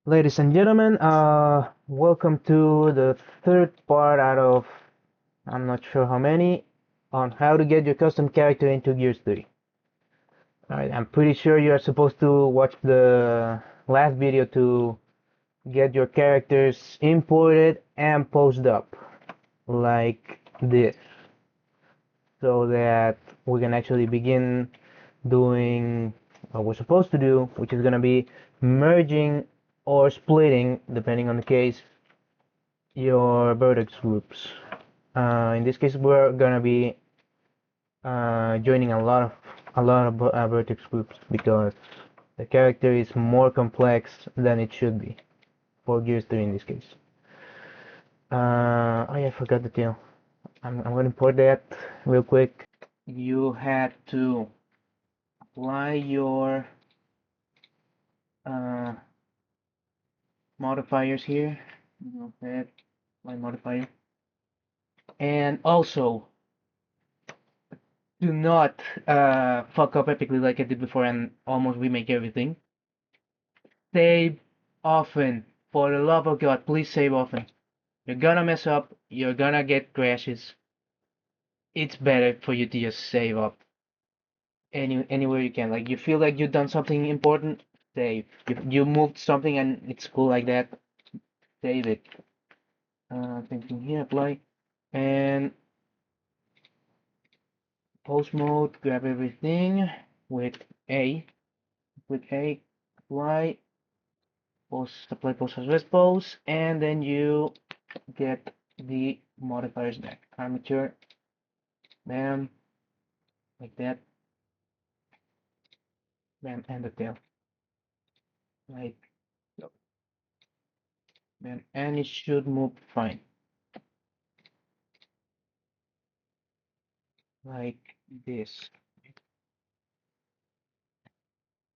Ladies and gentlemen, welcome to the third part out of I'm not sure how many on how to get your custom character into Gears 3. Alright, I'm pretty sure you are supposed to watch the last video to get your characters imported and posted up like this so that we can actually begin doing what we're supposed to do, which is going to be merging or splitting, depending on the case, your Vertex groups. In this case, we're gonna be joining a lot of Vertex groups because the character is more complex than it should be for Gears 3 in this case. Oh yeah, I forgot the tail. I'm gonna import that real quick. You had to apply your uh, modifiers here. Okay, apply modifier, and also do not fuck up epically like I did before and almost remake everything. Save often. For the love of God, please save often. You're gonna mess up, you're gonna get crashes. It's better for you to just save up anywhere you can. Like you feel like you've done something important, save. If you moved something and it's cool like that, save it. Same thing here, apply. And post mode, grab everything with A. With A, apply, apply post as respose, and then you get the modifiers back. Armature, bam, like that, bam, and the tail, like so, bam, and it should move fine, like this.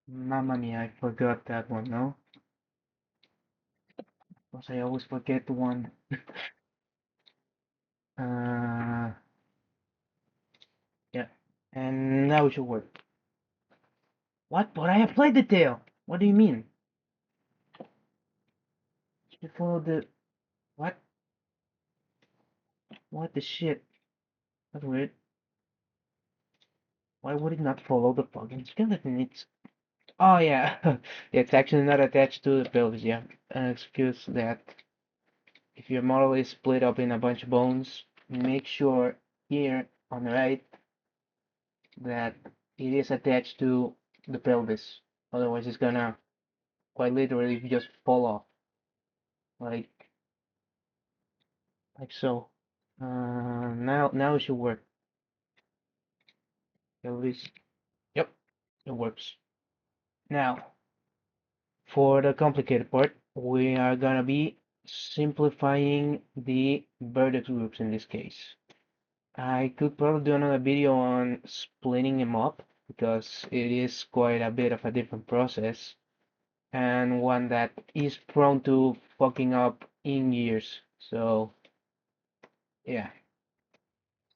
Mamma mia, I forgot that one, no? Because I always forget one. Uh, yeah, and now it should work. What? But I applied the tail. What do you mean? You follow the what? What the shit? That's weird. Why would it not follow the fucking skeleton? It's oh yeah, it's actually not attached to the pelvis. Yeah, excuse that. If your model is split up in a bunch of bones, make sure here on the right that it is attached to the pelvis. Otherwise, it's gonna quite literally just fall off, like like so. Now it should work. Pelvis. Yep, it works. Now, for the complicated part, we are gonna be simplifying the vertex groups in this case. I could probably do another video on splitting them up because it is quite a bit of a different process and one that is prone to fucking up in years. So yeah.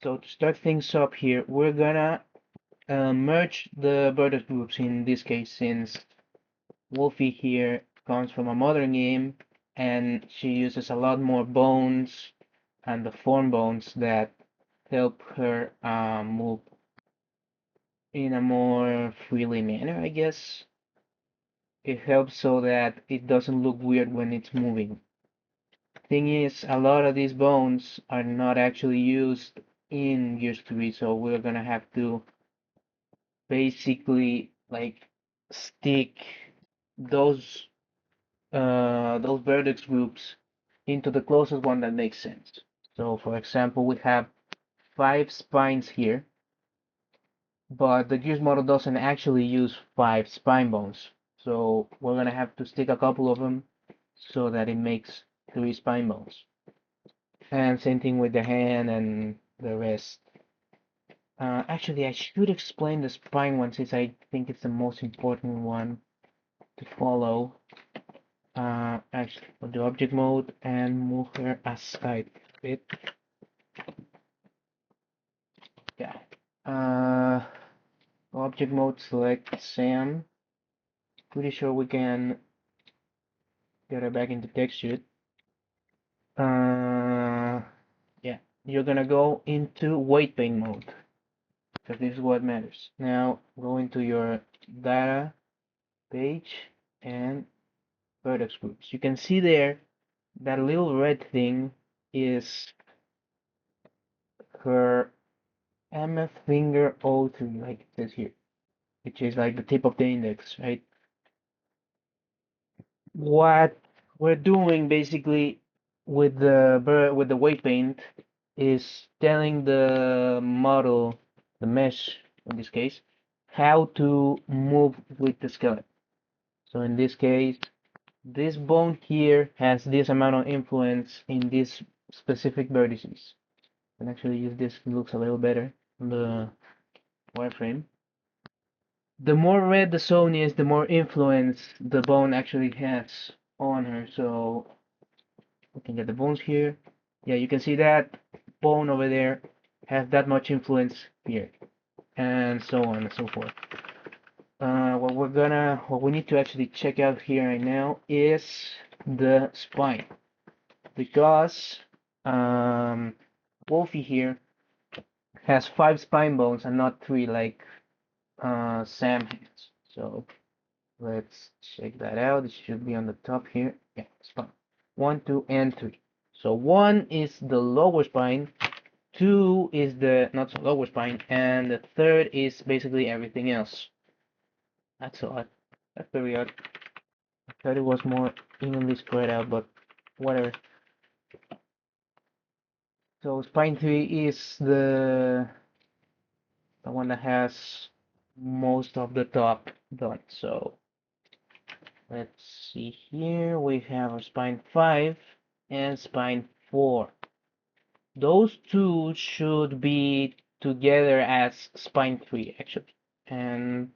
So to start things up here, we're gonna merge the vertex groups in this case since Wolfie here comes from a modern game and she uses a lot more bones and the form bones that help her move in a more freely manner, I guess. It helps so that it doesn't look weird when it's moving. Thing is, a lot of these bones are not actually used in Gears 3, so we're gonna have to basically like stick those those vertex groups into the closest one that makes sense. So for example, we have 5 spines here, but the Gears model doesn't actually use 5 spine bones. So we're gonna have to stick a couple of them so that it makes 3 spine bones. And same thing with the hand and the rest. Actually, I should explain the spine one since I think it's the most important one to follow. Actually, for the object mode and move her aside a bit. Yeah. Uh, Object mode, select Sam. Pretty sure we can get it back into texture. Uh, yeah, you're gonna go into weight paint mode because this is what matters. Now go into your data page and vertex groups. You can see there that little red thing is her MF finger O3, like it says here, which is like the tip of the index, right? What we're doing basically with the weight paint is telling the model, the mesh in this case, how to move with the skeleton. So in this case, this bone here has this amount of influence in these specific vertices. I can actually use this, it looks a little better on the wireframe. The more red the zone is, the more influence the bone actually has on her. So we can get the bones here. Yeah, you can see that bone over there has that much influence here, and so on and so forth. What we need to actually check out here right now is the spine, because Wolfie here has 5 spine bones and not 3 like Sam has. So let's check that out. It should be on the top here. Yeah, spine. 1, 2, and 3. So 1 is the lower spine, 2 is the not so lower spine, and the third is basically everything else. That's odd. That's very odd. I thought it was more evenly spread out, but whatever. So spine 3 is the one that has most of the top done. So let's see here. We have our spine 5 and spine 4. Those two should be together as spine 3 actually. And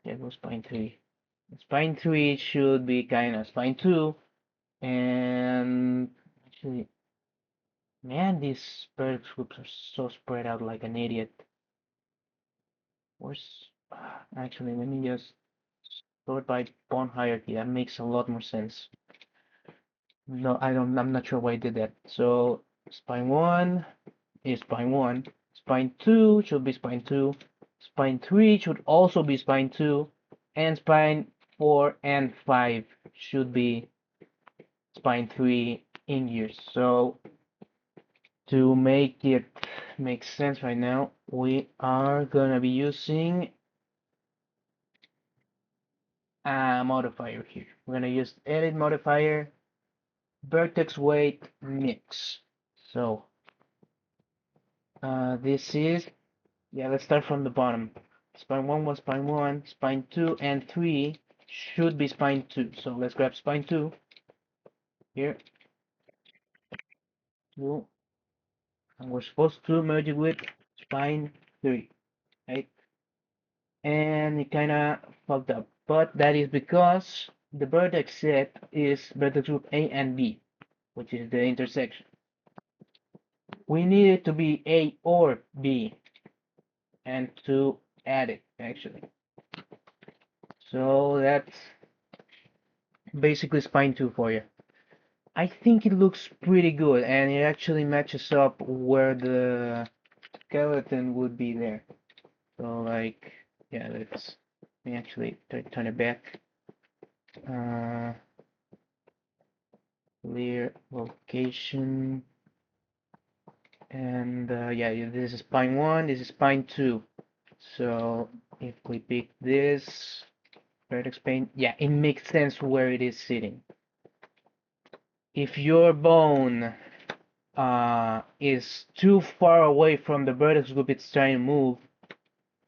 check was spine 3. Spine 3 should be kind of spine 2. And actually, man, these bird groups are so spread out like an idiot. Where's actually, let me just sort by bone hierarchy. That makes a lot more sense. No, I'm not sure why I did that. So spine 1 is spine 1. Spine 2 should be spine 2. Spine 3 should also be spine 2. And spine 4 and 5 should be spine 3 in years. So to make it make sense right now, we are gonna be using a modifier here. We're gonna use edit modifier vertex weight mix. So this is, yeah, let's start from the bottom. Spine 1 was spine 1, spine 2 and 3 should be spine 2. So let's grab spine 2 here, 2, and we're supposed to merge it with spine 3, right? And it kind of fucked up, but that is because the vertex set is vertex group A and B, which is the intersection. We need it to be A or B, and to add it actually. So that's basically spine 2 for you. I think it looks pretty good, and it actually matches up where the skeleton would be there. So like, yeah, let me actually turn it back. Clear location, and yeah, this is spine 1, this is spine 2. So if we pick this vertex paint, yeah, it makes sense where it is sitting. If your bone is too far away from the vertex group it's trying to move,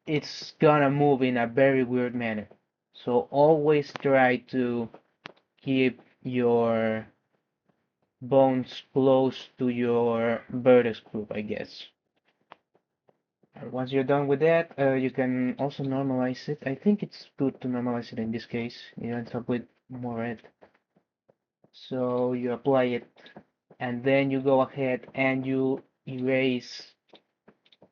it's gonna move in a very weird manner. So always try to keep your bones close to your vertex group, I guess. Once you're done with that, you can also normalize it. I think it's good to normalize it in this case. You ends up with more red. So you apply it, and then you go ahead and you erase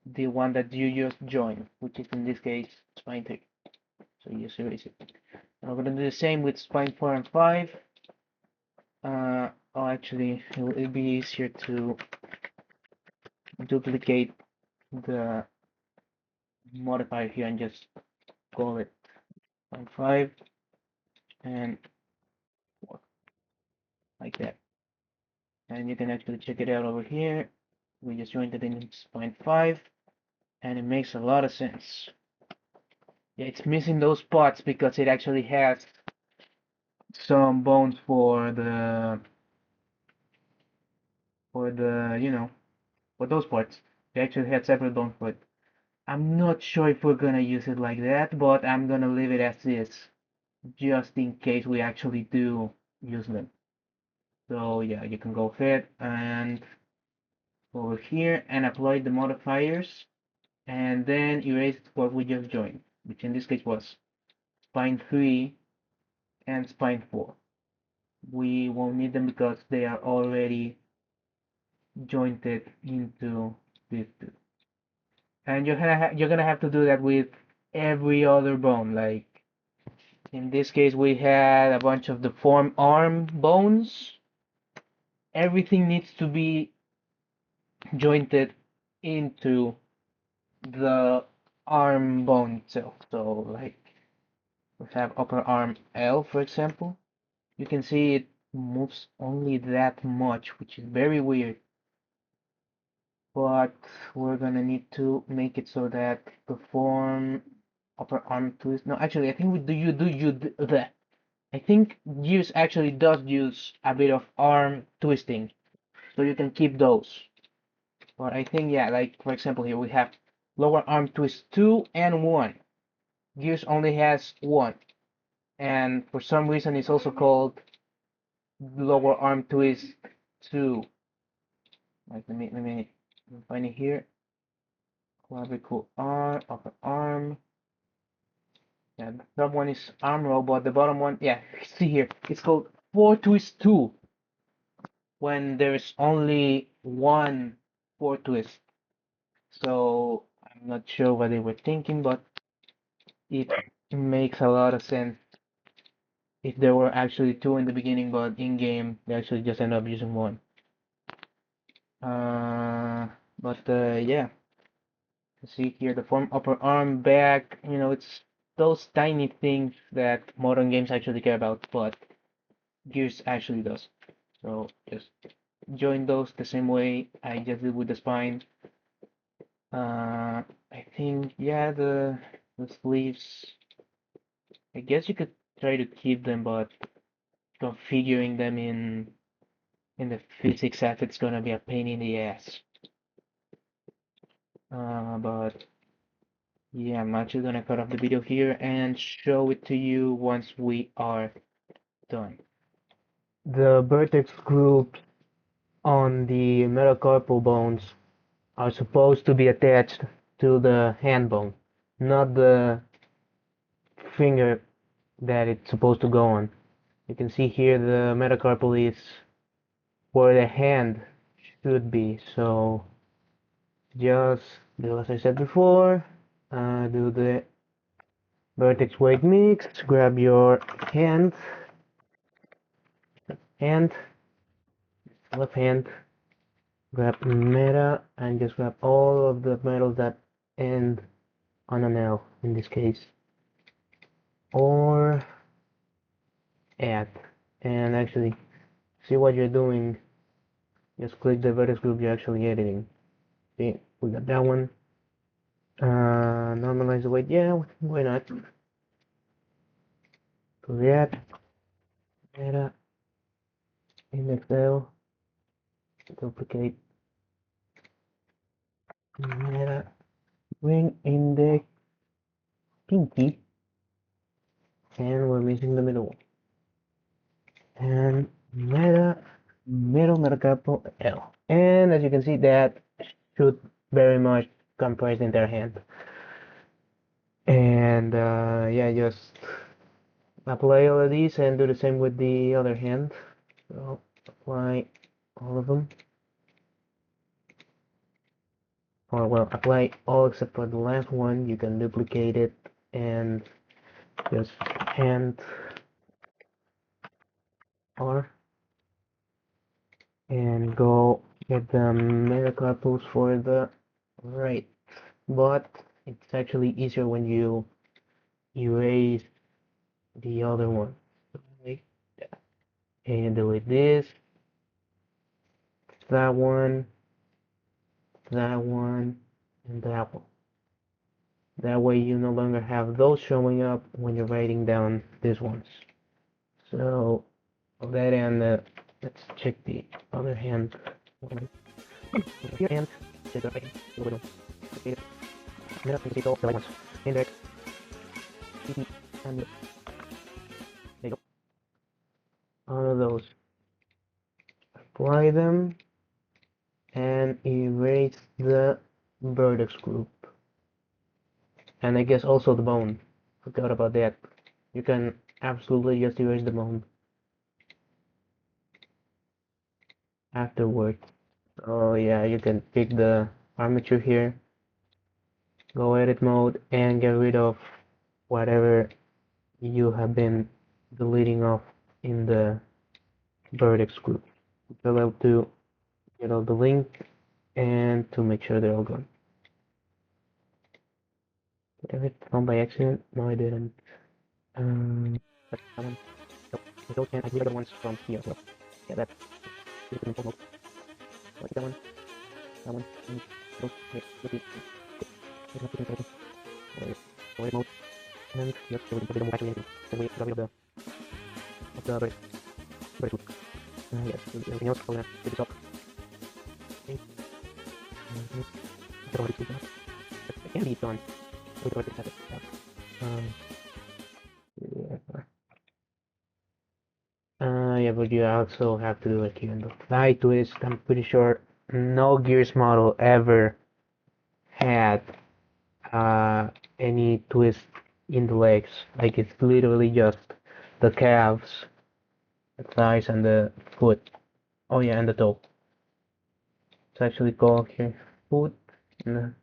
the one that you just joined, which is in this case spine 3. So you just erase it. We're gonna do the same with spine 4 and 5. Oh, actually, it'll be easier to duplicate the modifier here and just call it spine 5 and 4, like that. And you can actually check it out over here. We just joined it in spine 5, and it makes a lot of sense. Yeah, it's missing those spots because it actually has some bones for for those parts. They actually had separate bones for it. I'm not sure if we're gonna use it like that, but I'm gonna leave it as is, just in case we actually do use them. So yeah, you can go ahead and over here and apply the modifiers, and then erase what we just joined, which in this case was spine 3 and spine 4. We won't need them because they are already jointed into these two. And you're gonna have to do that with every other bone. Like in this case, we had a bunch of the forearm bones. Everything needs to be jointed into the arm bone itself. So like we have upper arm L, for example. You can see it moves only that much, which is very weird. But we're gonna need to make it so that perform upper arm twist. No, actually, I think we do you do that. I think Gears actually does use a bit of arm twisting, so you can keep those. But I think yeah, like for example here we have lower arm twist 2 and 1. Gears only has 1, and for some reason it's also called lower arm twist 2. Like let me find it here. Clavicle arm, upper arm. Yeah, the top one is arm roll, but the bottom one, yeah, see here, it's called 4 twist 2 when there's only one 4 twist. So I'm not sure what they were thinking, but it makes a lot of sense if there were actually two in the beginning, but in game they actually just end up using one. Uh, but yeah, see here the form upper arm, back, it's those tiny things that modern games actually care about, but Gears actually does. So just join those the same way I just did with the spine. I think yeah, the sleeves. I guess you could try to keep them, but configuring them in the physics app, it's gonna be a pain in the ass. But yeah, I'm actually gonna cut off the video here and show it to you once we are done. The vertex groups on the metacarpal bones are supposed to be attached to the hand bone, not the finger that it's supposed to go on. You can see here the metacarpal is where the hand should be, so just do as I said before, do the vertex weight mix, grab your hand, left hand, grab meta, and just grab all of the metals that end on an L in this case, or add, and actually see what you're doing. Just click the vertex group you're actually editing. See, we got that one. Normalize the weight, yeah, why not? Create meta index L, duplicate meta ring index pinky, and we're missing the middle one. And middle metacarpal L. And as you can see, that should very much comprise the entire hand. And yeah, just apply all of these and do the same with the other hand. So apply all of them. Or well, apply all except for the last one. You can duplicate it and just hand R and go get the metacarpals for the right. But it's actually easier when you erase the other one. Like that. And delete this, that one, and that one. That way you no longer have those showing up when you're writing down these ones. So that and let's check the other hand. Here and check the writing. Okay. Now you see all the right ones. Index, CP, and there you go. All of those. Apply them and erase the vertex group. And I guess also the bone. Forgot about that. You can absolutely just erase the bone afterward. Oh yeah, you can pick the armature here, go edit mode, and get rid of whatever you have been deleting off in the vertex group. Go up to get all the link and to make sure they're all gone. Did I hit found by accident? No, I didn't. But that one. Nope. Those can I deleted the ones from here as well. Yeah, that's the info mode. Like that one, and those here. Repeat. There's nothing to or edit mode. And yep, so we don't actually anything. Then we got rid of the vertex group. Yes, everything else, we're gonna do this up. Okay. I don't want to do that. It can be done. We can set it. Yeah. Yeah, but you also have to do it here in the fly twist. I'm pretty sure no Gears model ever had any twist in the legs. Like it's literally just the calves, the thighs, and the foot. Oh yeah, and the toe. It's actually called here foot, and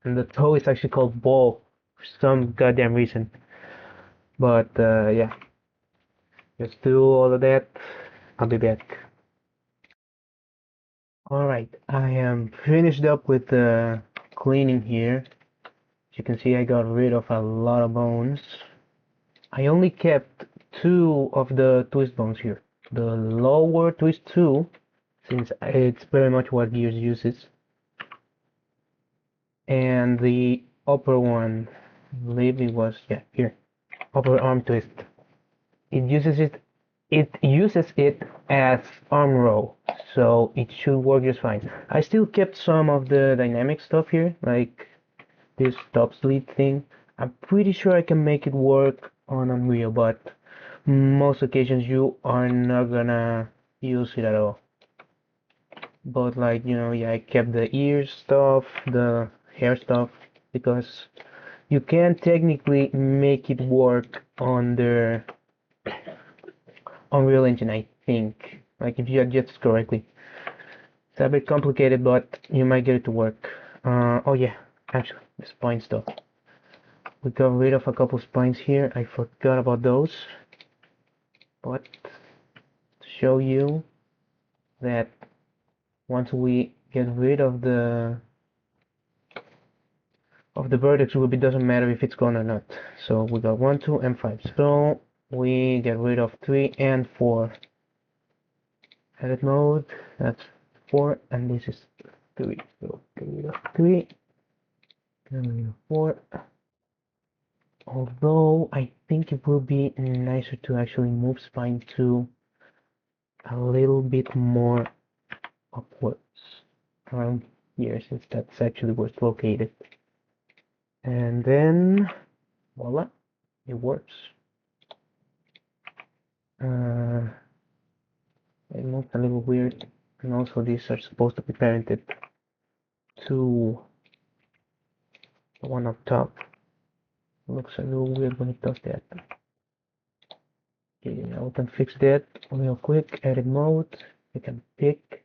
the toe is actually called ball for some goddamn reason. But yeah, just do all of that. I'll be back. Alright, I am finished up with the cleaning here. As you can see, I got rid of a lot of bones. I only kept two of the twist bones here. The lower twist 2, since it's very much what Gears uses, and the upper one, I believe it was, yeah, here, upper arm twist. It uses it as arm row, so it should work just fine. I still kept some of the dynamic stuff here, like this top sleeve thing. I'm pretty sure I can make it work on Unreal, but most occasions you are not gonna use it at all. But like, yeah, I kept the ear stuff, the hair stuff, because you can technically make it work on the Unreal Engine, I think. Like if you adjust it correctly. It's a bit complicated, but you might get it to work. Oh yeah, actually, the spine stuff. We got rid of a couple spines here. I forgot about those. But to show you that once we get rid of the vertex group, it doesn't matter if it's gone or not. So we got 1, 2, and 5. So we get rid of 3 and 4. Edit mode, that's 4, and this is 3. So get rid of 3, get rid of 4. Although I think it will be nicer to actually move spine 2 a little bit more upwards around here, since that's actually where it's located. And then voila, it works. It looks a little weird, and also these are supposed to be parented to the one up top. It looks a little weird when it does that. Okay, now we can fix that real quick. Edit mode. We can pick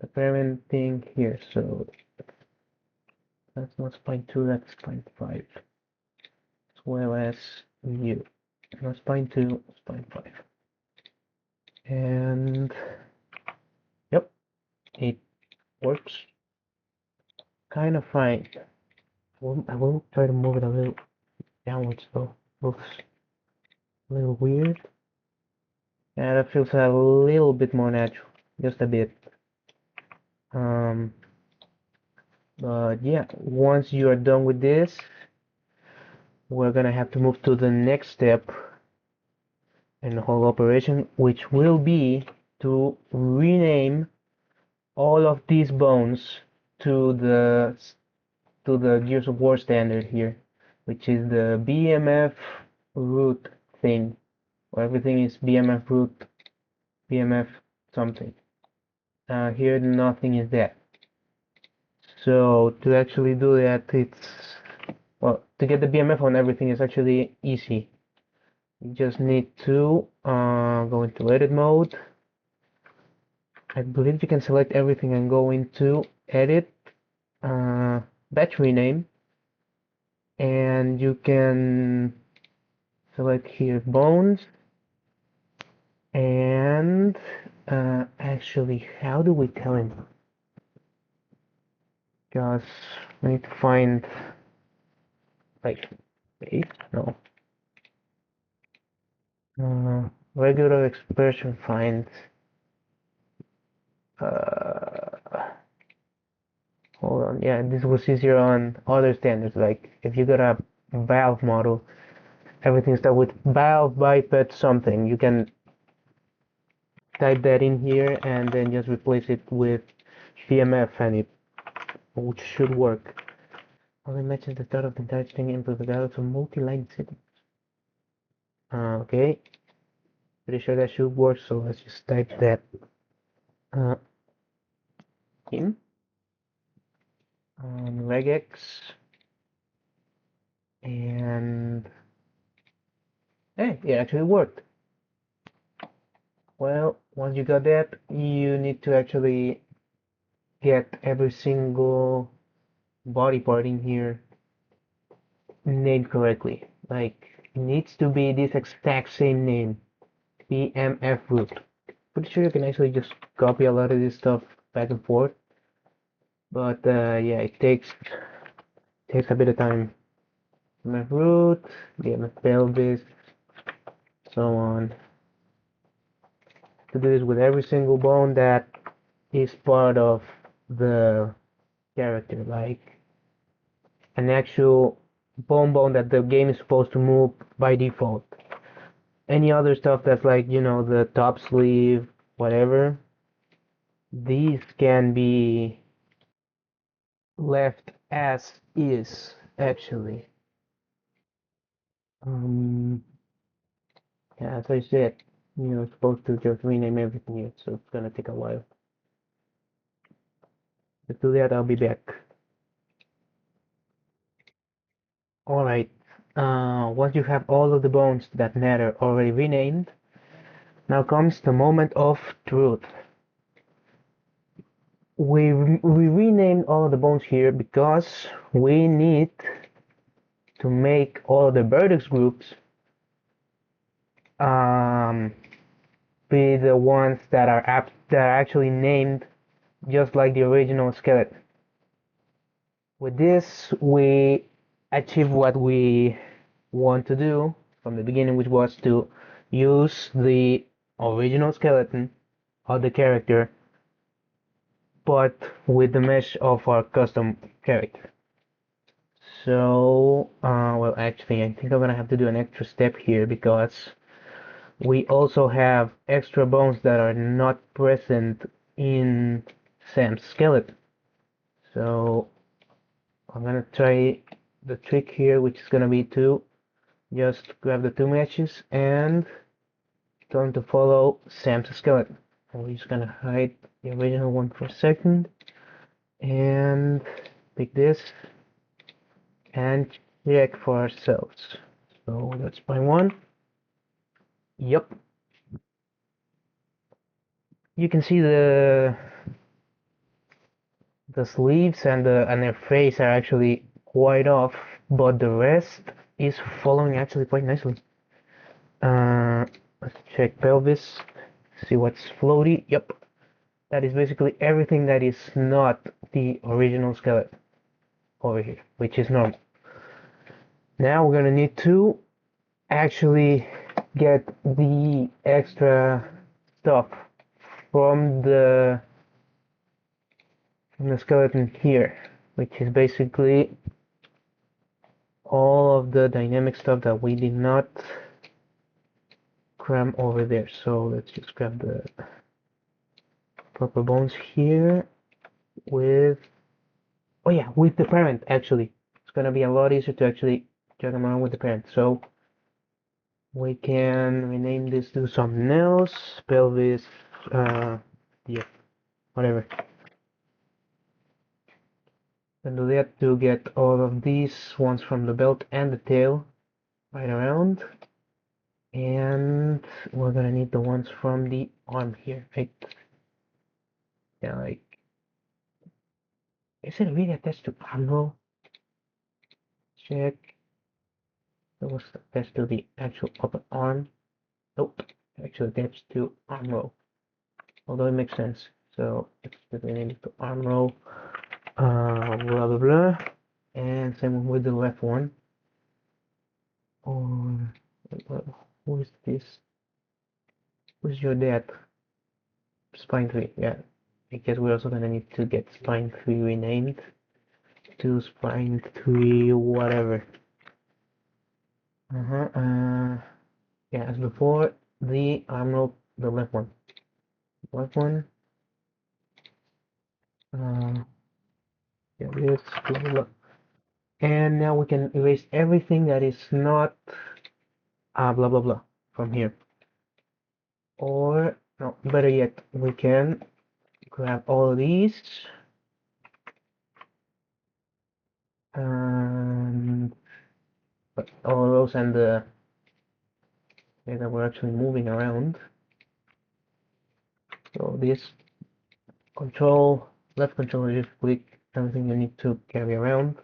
the parent thing here. So that's not spine 2, that's spine 5. As well as U. No, spine 2, spine 5. And yep, it works kind of fine. I will try to move it a little downwards though. Looks a little weird. Yeah, that feels a little bit more natural. Just a bit. Um, but yeah, once you are done with this, we're gonna have to move to the next step in the whole operation, which will be to rename all of these bones to the Gears of War standard here, which is the BMF root thing, where everything is BMF root, BMF something. Here nothing is that. So to actually do that, well, to get the BMF on everything is actually easy. You just need to go into edit mode. I believe you can select everything and go into edit, batch rename, and you can select here bones, and actually, how do we tell him? Because we need to find, like, base? No. Regular expression find. Hold on, yeah, this was easier on other standards. Like if you got a valve model, everything starts with valve biped something. You can type that in here and then just replace it with BMF, and it which should work. Only matches the start of the entire string input regardless of multi-line settings. Okay, pretty sure that should work. So let's just type that uh, in on regex, and hey, it actually worked. Well, once you got that, you need to actually get every single body part in here named correctly. Like, it needs to be this exact same name, BMF root. Pretty sure you can actually just copy a lot of this stuff back and forth, but yeah, it takes a bit of time. BMF root, BMF pelvis, so on. To do this with every single bone that is part of the character, like an actual bone that the game is supposed to move by default. Any other stuff that's like, the top sleeve, whatever, these can be left as is, actually. Um, yeah, as I said, supposed to just rename everything here, so it's gonna take a while. To do that, I'll be back. Alright, once you have all of the bones that matter already renamed, now comes the moment of truth. We renamed all of the bones here because we need to make all of the vertex groups um, be the ones that are actually named just like the original skeleton. With this, we achieve what we want to do from the beginning, which was to use the original skeleton of the character, but with the mesh of our custom character. So, well, actually, I think I'm gonna have to do an extra step here because we also have extra bones that are not present in Sam's skeleton. So, I'm gonna try the trick here, which is gonna be to just grab the two meshes and tell them to follow Sam's skeleton. We're just gonna hide the original one for a second and pick this and check for ourselves. So that's my one. Yep. You can see the sleeves and their face are actually quite off, but the rest is following actually quite nicely. Let's check pelvis, see what's floaty. Yep, that is basically everything that is not the original skeleton over here, which is normal. Now we're gonna need to actually get the extra stuff from the skeleton here, which is basically all of the dynamic stuff that we did not cram over there. So let's just grab the proper bones here with, oh yeah, with the parent actually. It's gonna be a lot easier to actually drag them around with the parent. So we can rename this to something else, pelvis, yeah, whatever. And do that to get all of these ones from the belt and the tail right around. And we're gonna need the ones from the arm here, right? Yeah, like, is it really attached to arm? Check. It was attached to the actual upper arm. Nope, actually attached to arm row. Although it makes sense. So let's just rename it to arm row. Blah blah blah. And same with the left one. Or who is this? Who's your dad? Spine 3, yeah. I guess we're also gonna need to get Spine 3 renamed to Spine 3 whatever. Yeah, as before, the arm rope, the left one. Left one. Yeah, this, blah, blah, blah. And now we can erase everything that is not blah blah blah from here. Or, no, better yet, we can grab all of these and all of those and the that we're actually moving around. So this control, left control, just click everything you need to carry around.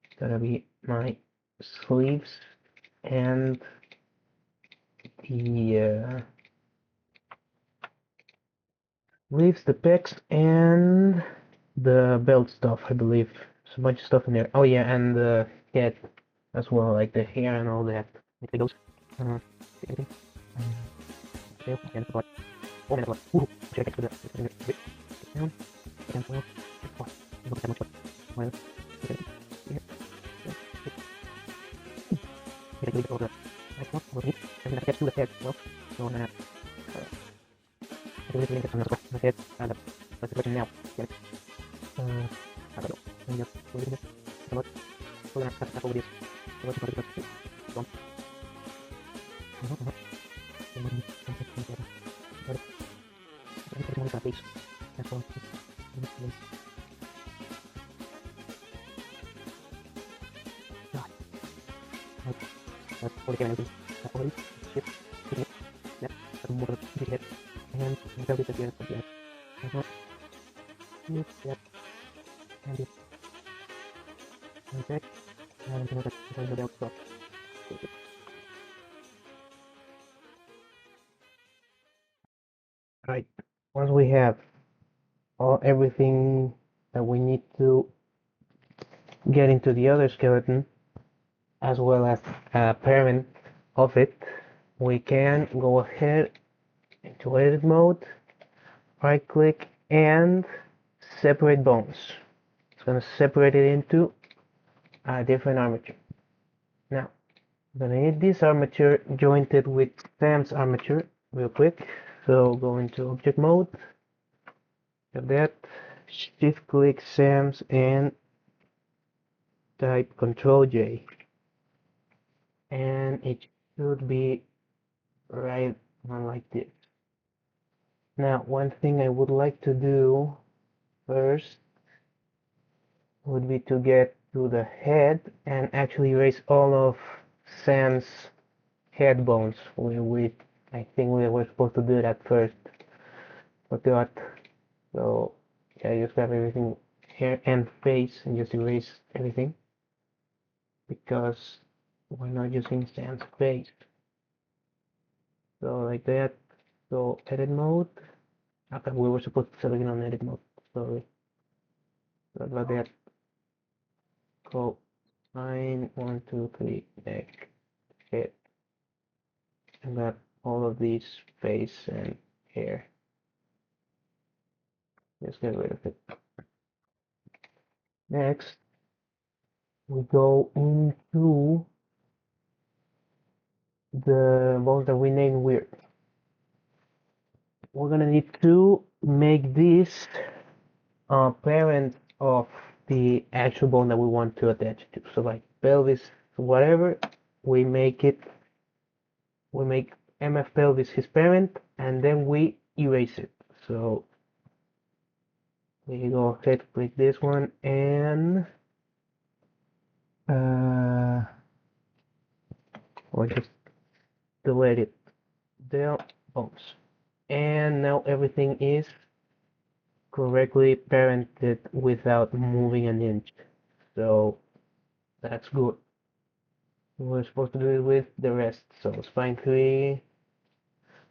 It's gonna be my sleeves and the sleeves, the pecs, and the belt stuff, I believe. There's a bunch of stuff in there. Oh yeah, and the head as well, like the hair and all that. It goes. Everything. Tail and the body. All that blood. Ooh, check it for the down. And well, look at that much blood. Well, look at it. Here. Get a little bit of the right one. We'll need. And then attach to the head. Well, so on that. I can literally get some of the head. And let's put it now. Get it. I don't know. And just we're doing this. A lot. So we're gonna cut over this. So let's put it on. That's all. That's all the camera. That's all it is. Shit. Shit. That's more of the head. And tell this again. Yep. And it. And back. And then the belt stop. Right. Once we have everything that we need to get into the other skeleton, as well as a parent of it, we can go ahead into edit mode, right click, and separate bones. It's going to separate it into a different armature. Now, I'm going to need this armature jointed with Sam's armature real quick. So go into object mode, like that, shift click Sam's and type Control J. And it should be right on like this. Now, one thing I would like to do first would be to get to the head and actually erase all of Sam's head bones. I think we were supposed to do that first. Forgot. So yeah, just grab everything hair and face and just erase everything because we're not using sans face. So like that. So edit mode. Okay, we were supposed to select it on edit mode. Sorry. Sorry about that. Go line 1, 2, 3, neck, head, and got all of these face and hair. Just get rid of it. Next, we go into the ones that we named weird. We're gonna need to make this parent of the actual bone that we want to attach to. So like pelvis, whatever, we make MF pelvis his parent, and then we erase it. So we go ahead, click this one, and or just delete it. There, bones. And now everything is correctly parented without moving an inch. So that's good. We're supposed to do it with the rest. So spine 3,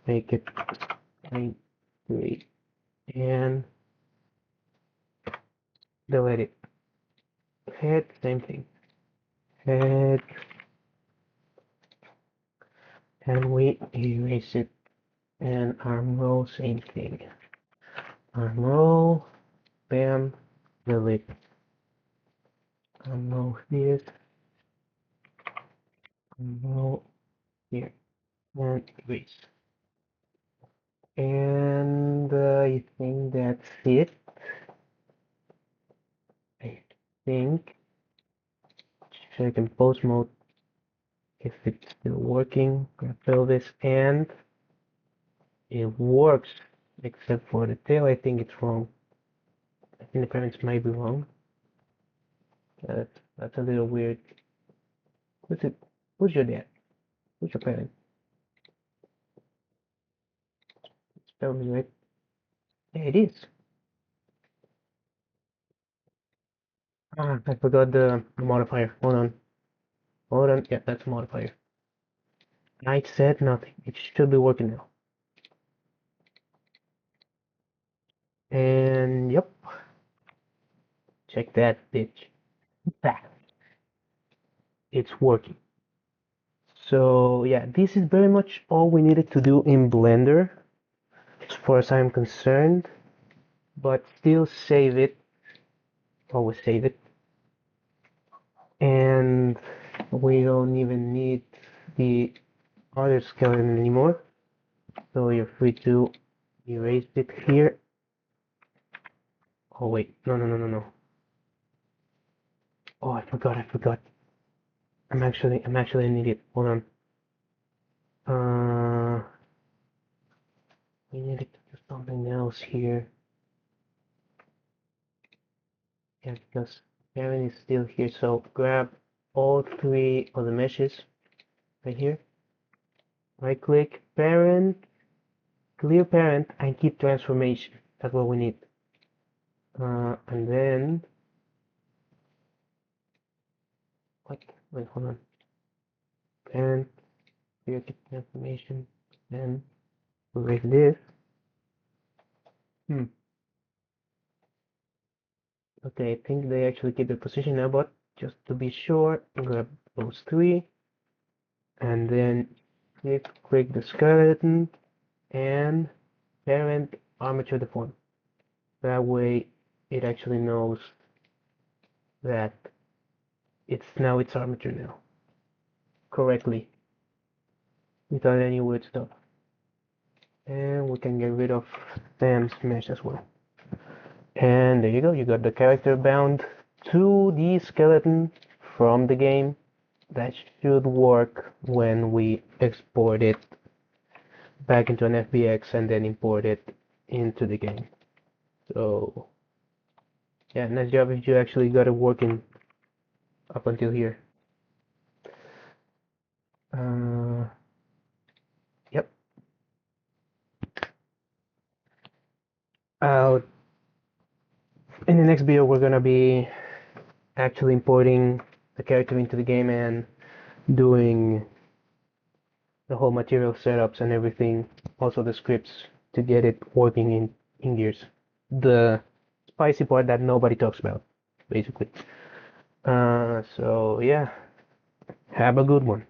make it spine 3, and delete it. Head, same thing. Head, and we erase it. And arm roll, same thing. Arm roll, bam, delete. Arm roll this, arm roll here, and erase. And I think that's it. I think check in post mode if it's still working. Grab pelvis, and it works except for the tail. I think it's wrong. I think the parents might be wrong. That's a little weird. Who's it? Who's your dad? Who's your parent? It's pelvis, right? Yeah, it is. Ah, I forgot the modifier. Hold on. Hold on. Yeah, that's a modifier. I said nothing. It should be working now. And yep, check that bitch. That it's working. So yeah, this is very much all we needed to do in Blender, as far as I'm concerned. But still save it. Always save it. And we don't even need the other skeleton anymore. So you're free to erase it here. Oh wait, no. Oh, I forgot. I'm actually an idiot. Hold on. We needed to do something else here. Yeah, because Karen is still here. So grab all 3 of the meshes right here. Right click, parent, clear parent, and keep transformation. That's what we need. And then, what? Wait, hold on. Parent, clear keep transformation. Then erase this. Okay, I think they actually keep the position now, but just to be sure, grab those 3, and then click the skeleton and parent armature deform. That way it actually knows that it's armature now correctly without any weird stuff. And we can get rid of Sam's mesh as well. And there you go, you got the character bound to the skeleton from the game. That should work when we export it back into an FBX and then import it into the game. So yeah, nice job if you actually got it working up until here. Yep. Uh, in the next video, we're gonna be actually importing the character into the game and doing the whole material setups and everything, also the scripts to get it working in Gears. The spicy part that nobody talks about, basically. So yeah, have a good one.